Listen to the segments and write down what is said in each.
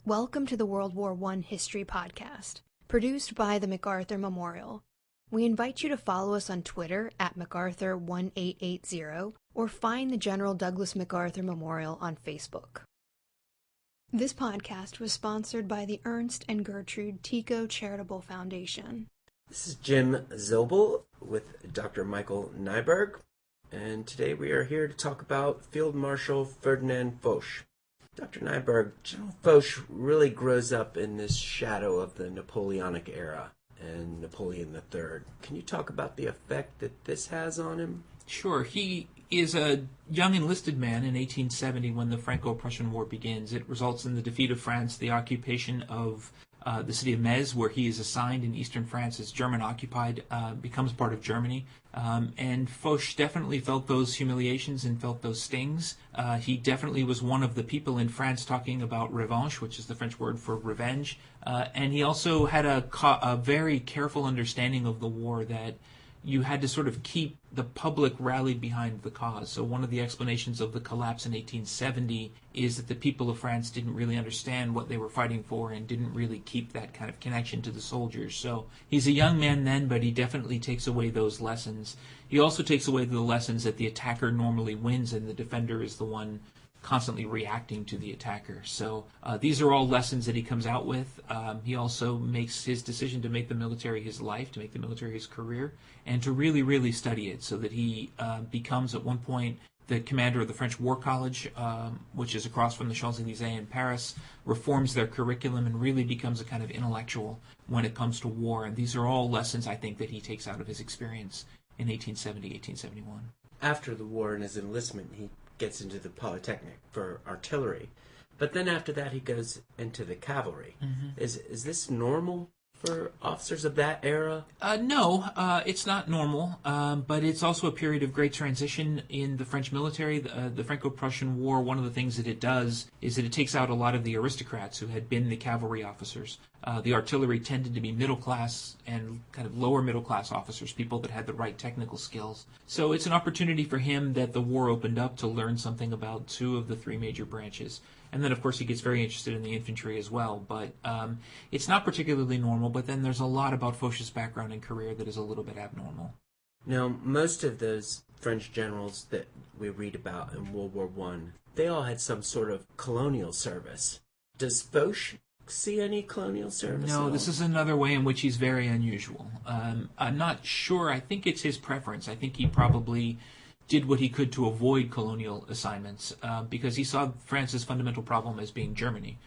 Welcome to the World War I History Podcast, produced by the MacArthur Memorial. We invite you to follow us on Twitter at MacArthur1880 or find the General Douglas MacArthur Memorial on Facebook. This podcast was sponsored by the Ernst and Gertrude Tico Charitable Foundation. This is Jim Zobel with Dr. Michael Neiberg, and today we are here to talk about Field Marshal Ferdinand Foch. Dr. Neiberg, General Foch really grows up in this shadow of the Napoleonic era and Napoleon III. Can you talk about the effect that this has on him? Sure. He is a young enlisted man in 1870 when the Franco-Prussian War begins. It results in the defeat of France, the occupation of the city of Metz, where he is assigned in eastern France as German-occupied, becomes part of Germany. And Foch definitely felt those humiliations and felt those stings. He definitely was one of the people in France talking about revanche, which is the French word for revenge. And he also had a very careful understanding of the war, that you had to sort of keep the public rallied behind the cause. So one of the explanations of the collapse in 1870 is that the people of France didn't really understand what they were fighting for and didn't really keep that kind of connection to the soldiers. So he's a young man then, but he definitely takes away those lessons. He also takes away the lessons that the attacker normally wins and the defender is the one constantly reacting to the attacker. So these are all lessons that he comes out with. He also makes his decision to make the military his life, to make the military his career, and to really, really study it, so that he becomes at one point the commander of the French War College, which is across from the Champs-Élysées in Paris, reforms their curriculum, and really becomes a kind of intellectual when it comes to war. And these are all lessons, I think, that he takes out of his experience in 1870, 1871. After the war and his enlistment, he gets into the Polytechnic for artillery, but then after that he goes into the cavalry. Mm-hmm. Is this normal for officers of that era? No, it's not normal, but it's also a period of great transition in the French military. The Franco-Prussian War, one of the things that it does is that it takes out a lot of the aristocrats who had been the cavalry officers. The artillery tended to be middle-class and kind of lower-middle-class officers, people that had the right technical skills. So it's an opportunity for him that the war opened up to learn something about two of the three major branches. And then, of course, he gets very interested in the infantry as well. But it's not particularly normal, but then there's a lot about Foch's background and career that is a little bit abnormal. Now, most of those French generals that we read about in World War I, they all had some sort of colonial service. Does Foch see any colonial service? No, this is another way in which he's very unusual. I'm not sure. I think it's his preference. I think he probably did what he could to avoid colonial assignments because he saw France's fundamental problem as being Germany,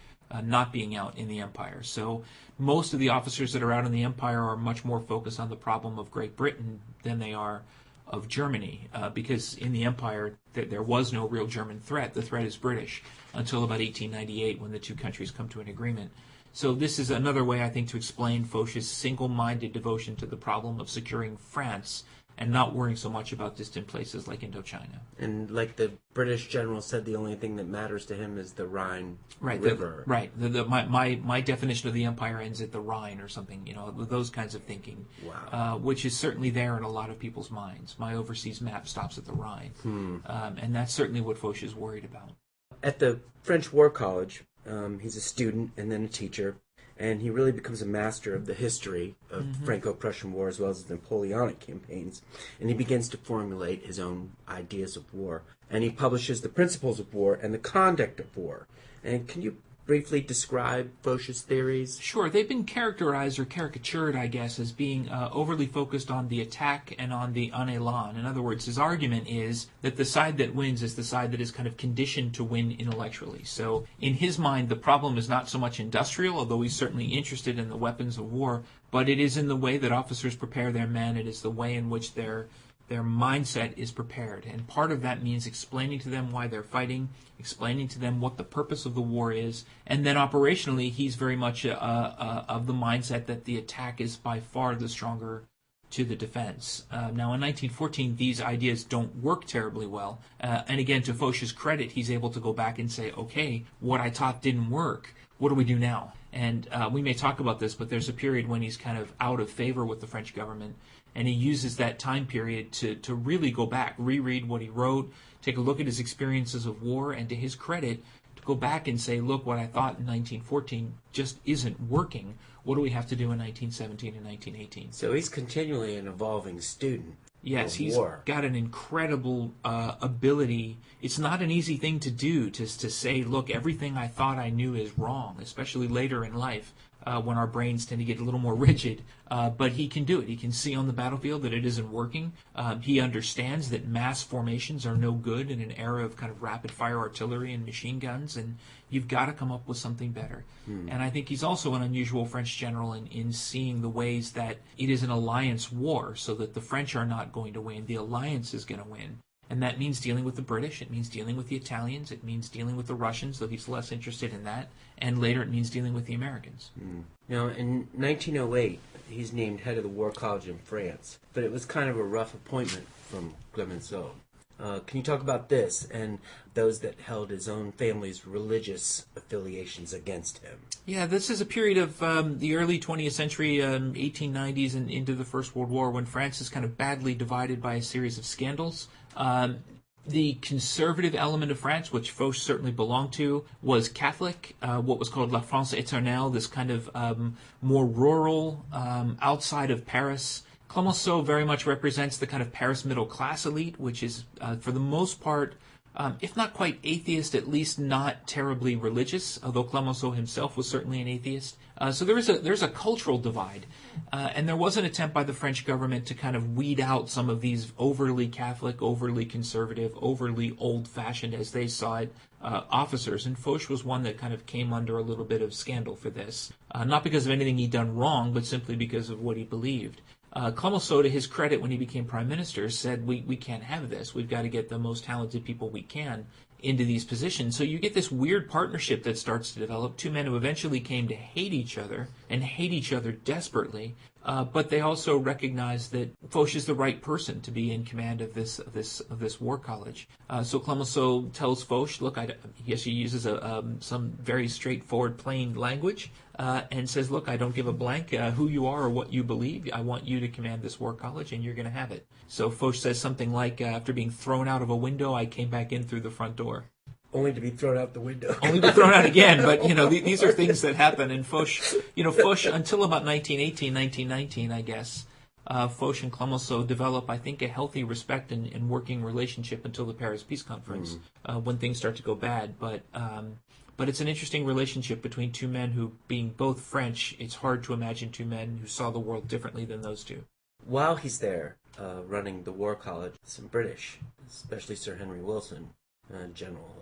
not being out in the empire. So most of the officers that are out in the empire are much more focused on the problem of Great Britain than they are of Germany, because in the empire there was no real German threat. The threat is British until about 1898 when the two countries come to an agreement. So this is another way, I think, to explain Foch's single-minded devotion to the problem of securing France and not worrying so much about distant places like Indochina. And like the British general said, the only thing that matters to him is the Rhine River. My definition of the empire ends at the Rhine or something, those kinds of thinking. Wow. Which is certainly there in a lot of people's minds. My overseas map stops at the Rhine. And that's certainly what Foch is worried about. At the French War College, he's a student and then a teacher, and he really becomes a master of the history of Franco-Prussian War as well as the Napoleonic campaigns. And he begins to formulate his own ideas of war. And he publishes The Principles of War and The Conduct of War. And can you briefly describe Foch's theories? Sure. They've been characterized or caricatured, I guess, as being overly focused on the attack and on the en élan. In other words, his argument is that the side that wins is the side that is kind of conditioned to win intellectually. So in his mind, the problem is not so much industrial, although he's certainly interested in the weapons of war, but it is in the way that officers prepare their men. It is the way in which their mindset is prepared. And part of that means explaining to them why they're fighting, explaining to them what the purpose of the war is, and then operationally he's very much of the mindset that the attack is by far the stronger to the defense. Now in 1914 these ideas don't work terribly well, and again, to Foch's credit, he's able to go back and say, okay, what I taught didn't work, what do we do now? And we may talk about this, but there's a period when he's kind of out of favor with the French government, and he uses that time period to really go back, reread what he wrote, take a look at his experiences of war, and to his credit, to go back and say, look, what I thought in 1914 just isn't working. What do we have to do in 1917 and 1918? So he's continually an evolving student. Yes, he's got an incredible ability. It's not an easy thing to do, to say, look, everything I thought I knew is wrong, especially later in life when our brains tend to get a little more rigid. But he can do it. He can see on the battlefield that it isn't working. He understands that mass formations are no good in an era of kind of rapid-fire artillery and machine guns, and you've got to come up with something better. And I think he's also an unusual French general in seeing the ways that it is an alliance war, so that the French are not going to win. The alliance is going to win. And that means dealing with the British, it means dealing with the Italians, it means dealing with the Russians, though he's less interested in that, and later it means dealing with the Americans. Now, in 1908, he's named head of the War College in France, but it was kind of a rough appointment from Clemenceau. Can you talk about this and those that held his own family's religious affiliations against him? Yeah, this is a period of the early 20th century, 1890s and into the First World War, when France is kind of badly divided by a series of scandals. The conservative element of France, which Foch certainly belonged to, was Catholic, what was called La France Éternelle, this kind of more rural, outside of Paris. Clemenceau very much represents the kind of Paris middle-class elite, which is, for the most part, if not quite atheist, at least not terribly religious, although Clemenceau himself was certainly an atheist. So there's a cultural divide, and there was an attempt by the French government to kind of weed out some of these overly Catholic, overly conservative, overly old-fashioned, as they saw it, officers, and Foch was one that kind of came under a little bit of scandal for this, not because of anything he'd done wrong, but simply because of what he believed. Clemenceau, to his credit, when he became prime minister, said, we can't have this. We've got to get the most talented people we can into these positions. So you get this weird partnership that starts to develop. Two men who eventually came to hate each other, and hate each other desperately, but they also recognize that Foch is the right person to be in command of this war college. So Clemenceau tells Foch, look, yes, he uses some very straightforward, plain language, and says, look, I don't give a blank who you are or what you believe. I want you to command this war college, and you're going to have it. So Foch says something like, after being thrown out of a window, I came back in through the front door. Only to be thrown out the window. Only to be thrown out again, but, these are things that happen. And Foch, until about 1918, 1919, I guess, Foch and Clemenceau develop, I think, a healthy respect and working relationship until the Paris Peace Conference, when things start to go bad. But it's an interesting relationship between two men who, being both French, it's hard to imagine two men who saw the world differently than those two. While he's there, running the War College, some British, especially Sir Henry Wilson, General,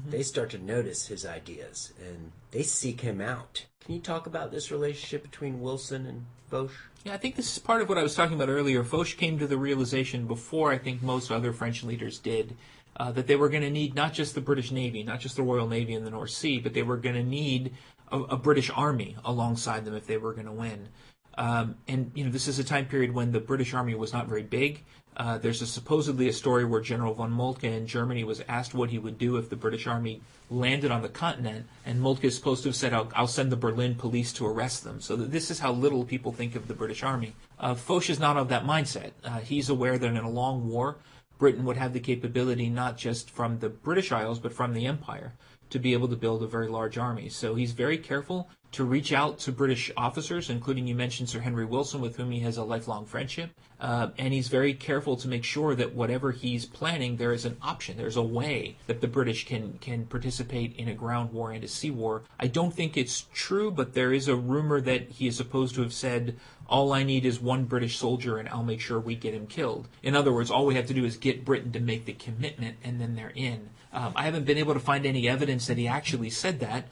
they start to notice his ideas, and they seek him out. Can you talk about this relationship between Wilson and Foch? Yeah, I think this is part of what I was talking about earlier. Foch came to the realization before I think most other French leaders did, that they were going to need not just the British Navy, not just the Royal Navy in the North Sea, but they were going to need a British army alongside them if they were going to win. And this is a time period when the British army was not very big. There's supposedly a story where General von Moltke in Germany was asked what he would do if the British army landed on the continent, and Moltke is supposed to have said, I'll send the Berlin police to arrest them. So this is how little people think of the British army. Foch is not of that mindset. He's aware that in a long war, Britain would have the capability not just from the British Isles, but from the Empire, to be able to build a very large army. So he's very careful to reach out to British officers, including, you mentioned, Sir Henry Wilson, with whom he has a lifelong friendship. And he's very careful to make sure that whatever he's planning, there is an option. There's a way that the British can participate in a ground war and a sea war. I don't think it's true, but there is a rumor that he is supposed to have said, all I need is one British soldier and I'll make sure we get him killed. In other words, all we have to do is get Britain to make the commitment and then they're in. I haven't been able to find any evidence that he actually said that,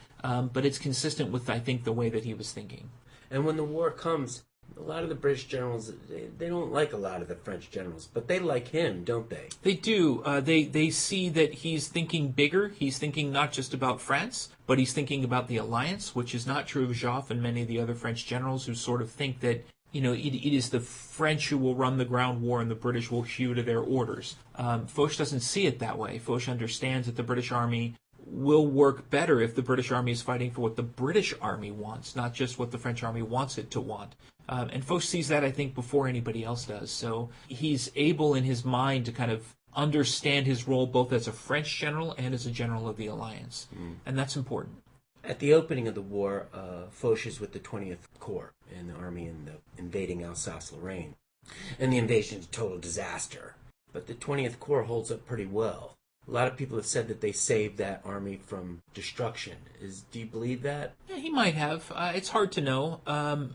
but it's consistent with, I think, the way that he was thinking. And when the war comes, a lot of the British generals, they don't like a lot of the French generals, but they like him, don't they? They do. They see that he's thinking bigger. He's thinking not just about France, but he's thinking about the alliance, which is not true of Joffre and many of the other French generals who sort of think that it is the French who will run the ground war and the British will hew to their orders. Foch doesn't see it that way. Foch understands that the British army will work better if the British army is fighting for what the British army wants, not just what the French army wants it to want. And Foch sees that, I think, before anybody else does. So he's able in his mind to kind of understand his role both as a French general and as a general of the alliance. And that's important. At the opening of the war, Foch is with the 20th Corps in the army in the invading Alsace-Lorraine. And the invasion is a total disaster. But the 20th Corps holds up pretty well. A lot of people have said that they saved that army from destruction. Do you believe that? Yeah, he might have. It's hard to know.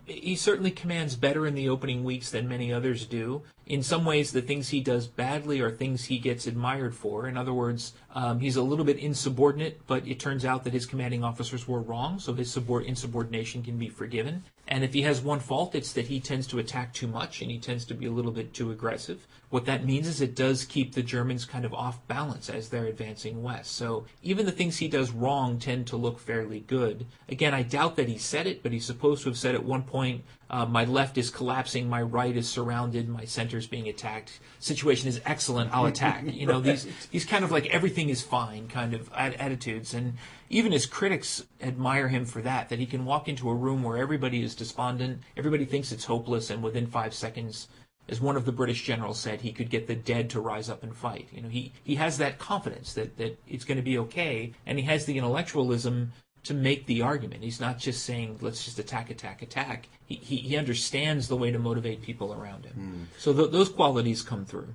He certainly commands better in the opening weeks than many others do. In some ways, the things he does badly are things he gets admired for. In other words, he's a little bit insubordinate, but it turns out that his commanding officers were wrong, so his insubordination can be forgiven. And if he has one fault, it's that he tends to attack too much, and he tends to be a little bit too aggressive. What that means is it does keep the Germans kind of off balance as they're advancing west. So even the things he does wrong tend to look fairly good. Again, I doubt that he said it, but he's supposed to have said at one point, my left is collapsing, my right is surrounded, my center's being attacked. Situation is excellent, I'll attack. These kind of like everything is fine kind of attitudes. And even his critics admire him for that he can walk into a room where everybody is despondent, everybody thinks it's hopeless, and within 5 seconds, as one of the British generals said, he could get the dead to rise up and fight. He has that confidence that it's going to be okay, and he has the intellectualism to make the argument. He's not just saying, let's just attack, attack, attack. He understands the way to motivate people around him. So those qualities come through.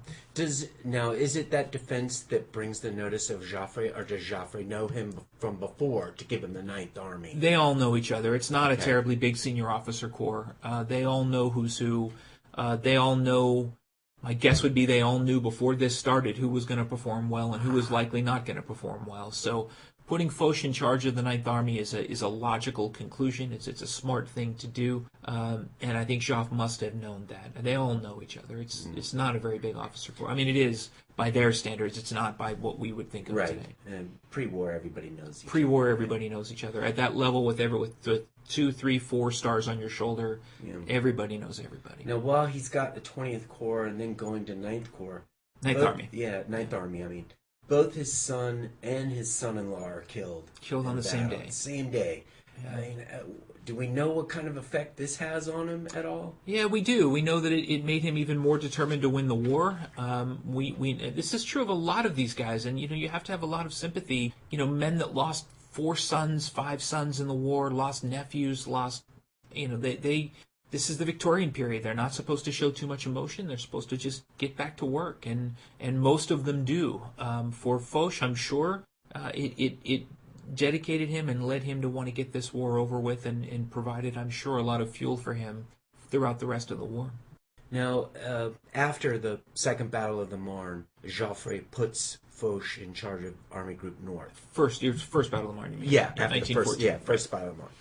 Now, is it that defense that brings the notice of Joffre, or does Joffre know him from before to give him the Ninth Army? They all know each other. It's not a terribly big senior officer corps. They all know who's who. They all know, my guess would be they all knew before this started who was going to perform well and who was likely not going to perform well. So putting Foch in charge of the Ninth Army is a logical conclusion. It's a smart thing to do, and I think Joffre must have known that. They all know each other. It's not a very big officer corps. I mean, it is by their standards. It's not by what we would think of today. And pre-war, everybody knows each other. Pre-war, everybody knows each other. At that level, with the 2, 3, 4 stars on your shoulder, everybody knows everybody. Now, while he's got the 20th Corps and then going to Ninth Corps, Army. Yeah, Ninth Army. I mean, both his son and his son-in-law are killed. Killed on the same day. Same day. Yeah. I mean, do we know what kind of effect this has on him at all? Yeah, we do. We know that it made him even more determined to win the war. This is true of a lot of these guys, and you have to have a lot of sympathy. Men that lost 4 sons, 5 sons in the war, lost nephews, this is the Victorian period. They're not supposed to show too much emotion. They're supposed to just get back to work, and most of them do. For Foch, I'm sure it dedicated him and led him to want to get this war over with, and provided, I'm sure, a lot of fuel for him throughout the rest of the war. Now, after the Second Battle of the Marne, Joffre puts Foch in charge of Army Group North. First Battle of the Marne, you mean? Yeah, after the first Battle of the Marne.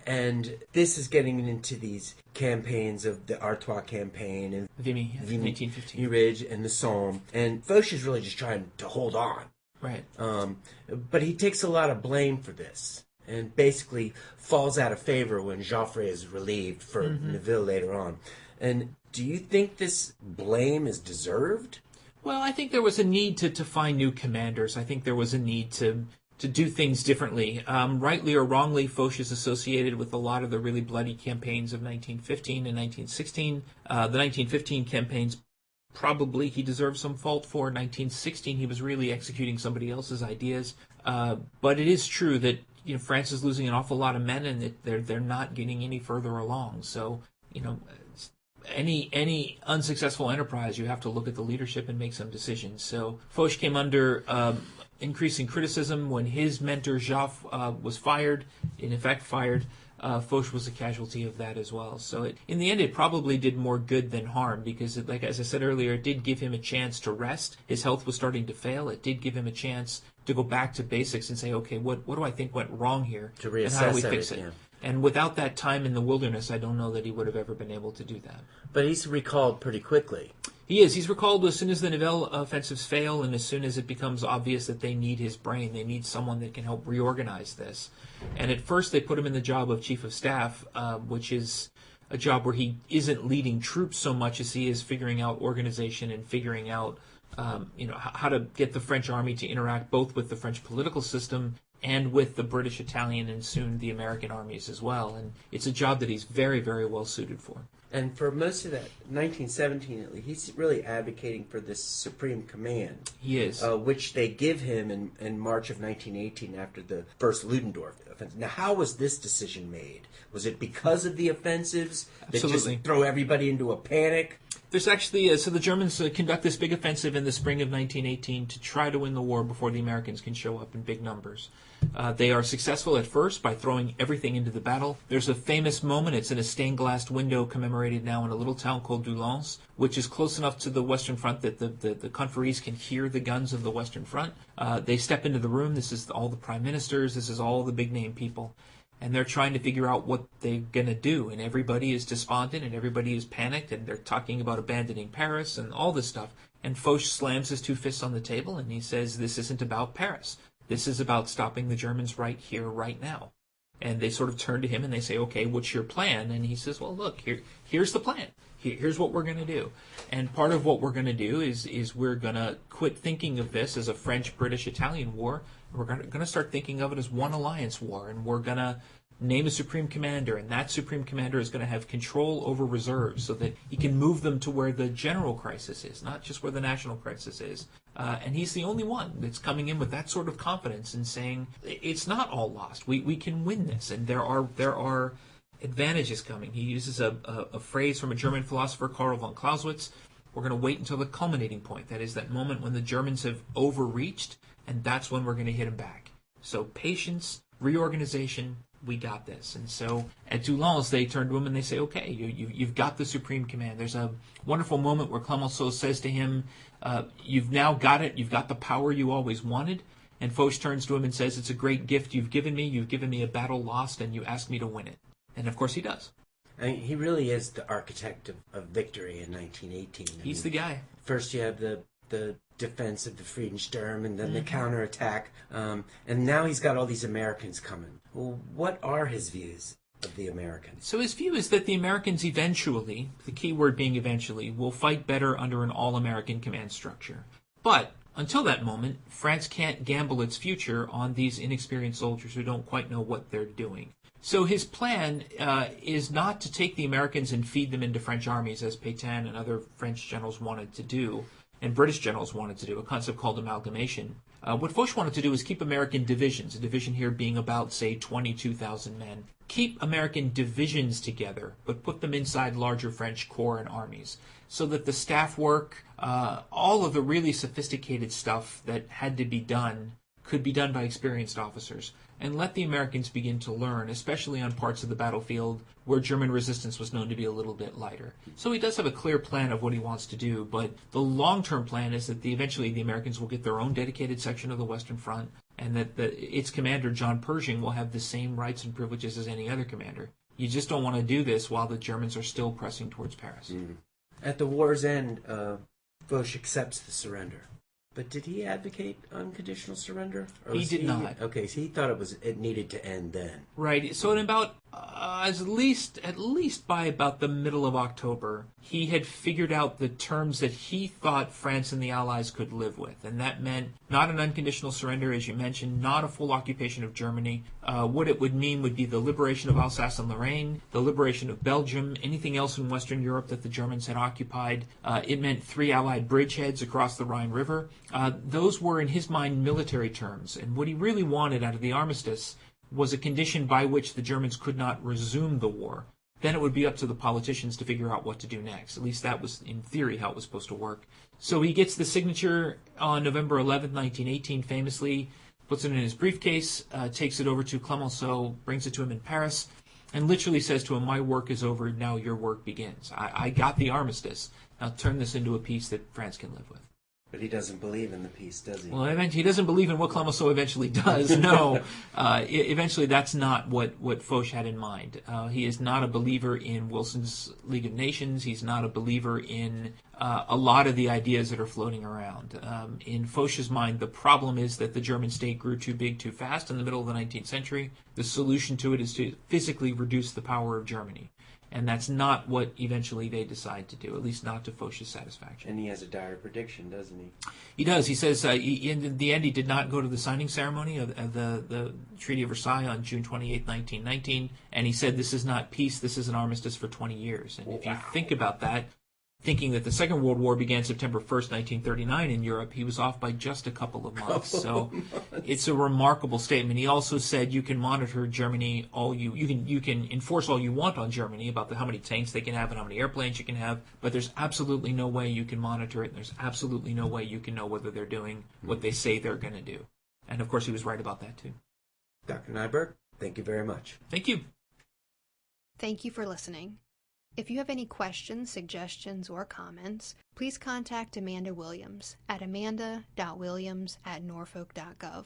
And this is getting into these campaigns of the Artois campaign and Vimy, 1915. Ridge and the Somme. And Foch is really just trying to hold on. Right. But he takes a lot of blame for this and basically falls out of favor when Joffre is relieved for Nivelle later on. And do you think this blame is deserved? Well, I think there was a need to find new commanders. I think there was a need to do things differently. Rightly or wrongly, Foch is associated with a lot of the really bloody campaigns of 1915 and 1916. The 1915 campaigns, probably he deserves some fault for. 1916, he was really executing somebody else's ideas. But it is true that France is losing an awful lot of men, and that they're not getting any further along. So any unsuccessful enterprise, you have to look at the leadership and make some decisions. So Foch came under increasing criticism when his mentor Joffre was fired. In effect, fired. Foch was a casualty of that as well. So in the end, it probably did more good than harm, because, as I said earlier, it did give him a chance to rest. His health was starting to fail. It did give him a chance to go back to basics and say, okay, what do I think went wrong here? To reassess and how do we fix it? Yeah. And without that time in the wilderness, I don't know that he would have ever been able to do that. But he's recalled pretty quickly. He is. He's recalled as soon as the Nivelle offensives fail, and as soon as it becomes obvious that they need his brain. They need someone that can help reorganize this. And at first they put him in the job of Chief of Staff, which is a job where he isn't leading troops so much as he is figuring out organization and figuring out how to get the French army to interact both with the French political system and with the British, Italian, and soon the American armies as well. And it's a job that he's very, very well suited for. And for most of that, 1917 at least, he's really advocating for this supreme command. He is. Which they give him in March of 1918 after the first Ludendorff offensive. Now, how was this decision made? Was it because of the offensives that Absolutely. just throw everybody into a panic? There's actually, so the Germans conduct this big offensive in the spring of 1918 to try to win the war before the Americans can show up in big numbers. They are successful at first by throwing everything into the battle. There's a famous moment, it's in a stained glass window commemorated now in a little town called Doullens, which is close enough to the Western Front that the conferees can hear the guns of the Western Front. They step into the room, this is all the prime ministers, this is all the big name people. And they're trying to figure out what they're going to do. And everybody is despondent and everybody is panicked and they're talking about abandoning Paris and all this stuff. And Foch slams his two fists on the table and he says, this isn't about Paris. This is about stopping the Germans right here, right now. And they sort of turn to him and they say, okay, what's your plan? And he says, well, look, here's the plan. Here's what we're going to do. And part of what we're going to do is we're going to quit thinking of this as a French, British, Italian war. We're going to start thinking of it as one alliance war, and we're going to name a supreme commander, and that supreme commander is going to have control over reserves so that he can move them to where the general crisis is, not just where the national crisis is. And he's the only one that's coming in with that sort of confidence and saying, it's not all lost. We can win this, and there are advantages coming. He uses a phrase from a German philosopher, Karl von Clausewitz. We're going to wait until the culminating point. That is that moment when the Germans have overreached, and that's when we're going to hit them back. So patience, reorganization, we got this. And so at Doullens, they turn to him and they say, okay, you've got the supreme command. There's a wonderful moment where Clemenceau says to him, you've now got it. You've got the power you always wanted. And Foch turns to him and says, it's a great gift you've given me. You've given me a battle lost, and you asked me to win it. And of course he does. I mean, he really is the architect of victory in 1918. He's the guy. First you have the defense of the Friedensturm and then the counterattack. And now he's got all these Americans coming. Well, what are his views of the Americans? So his view is that the Americans eventually, the key word being eventually, will fight better under an all-American command structure. But until that moment, France can't gamble its future on these inexperienced soldiers who don't quite know what they're doing. So his plan is not to take the Americans and feed them into French armies, as Pétain and other French generals wanted to do, and British generals wanted to do, a concept called amalgamation. What Foch wanted to do is keep American divisions, a division here being about, say, 22,000 men. Keep American divisions together, but put them inside larger French corps and armies, so that the staff work, all of the really sophisticated stuff that had to be done, could be done by experienced officers, and let the Americans begin to learn, especially on parts of the battlefield where German resistance was known to be a little bit lighter. So he does have a clear plan of what he wants to do, but the long-term plan is that eventually the Americans will get their own dedicated section of the Western Front, and that its commander, John Pershing, will have the same rights and privileges as any other commander. You just don't want to do this while the Germans are still pressing towards Paris. At the war's end, Foch accepts the surrender. But did he advocate unconditional surrender? He did not. Okay, so he thought it needed to end then. Right. So in about at least by about the middle of October, he had figured out the terms that he thought France and the Allies could live with, and that meant not an unconditional surrender, as you mentioned, not a full occupation of Germany. What it would mean would be the liberation of Alsace and Lorraine, the liberation of Belgium, anything else in Western Europe that the Germans had occupied. It meant 3 Allied bridgeheads across the Rhine River. Those were, in his mind, military terms, and what he really wanted out of the armistice was a condition by which the Germans could not resume the war. Then it would be up to the politicians to figure out what to do next. At least that was, in theory, how it was supposed to work. So he gets the signature on November 11th, 1918, famously, puts it in his briefcase, takes it over to Clemenceau, brings it to him in Paris, and literally says to him, my work is over, now your work begins. I got the armistice. Now turn this into a peace that France can live with. But he doesn't believe in the peace, does he? Well, he doesn't believe in what Clemenceau eventually does. No, eventually that's not what Foch had in mind. He is not a believer in Wilson's League of Nations. He's not a believer in a lot of the ideas that are floating around. In Foch's mind, the problem is that the German state grew too big too fast in the middle of the 19th century. The solution to it is to physically reduce the power of Germany. And that's not what eventually they decide to do, at least not to Foch's satisfaction. And he has a dire prediction, doesn't he? He does. He says in the end he did not go to the signing ceremony of the Treaty of Versailles on June 28, 1919, and he said this is not peace, this is an armistice for 20 years. And if you think about that, thinking that the Second World War began September 1st, 1939 in Europe, he was off by just a couple of months. So it's a remarkable statement. He also said you can monitor Germany you can enforce all you want on Germany about how many tanks they can have and how many airplanes you can have, but there's absolutely no way you can monitor it, and there's absolutely no way you can know whether they're doing what they say they're going to do. And of course he was right about that too. Dr. Neiberg, thank you very much. Thank you. Thank you for listening. If you have any questions, suggestions, or comments, please contact Amanda Williams at amanda.williams@norfolk.gov.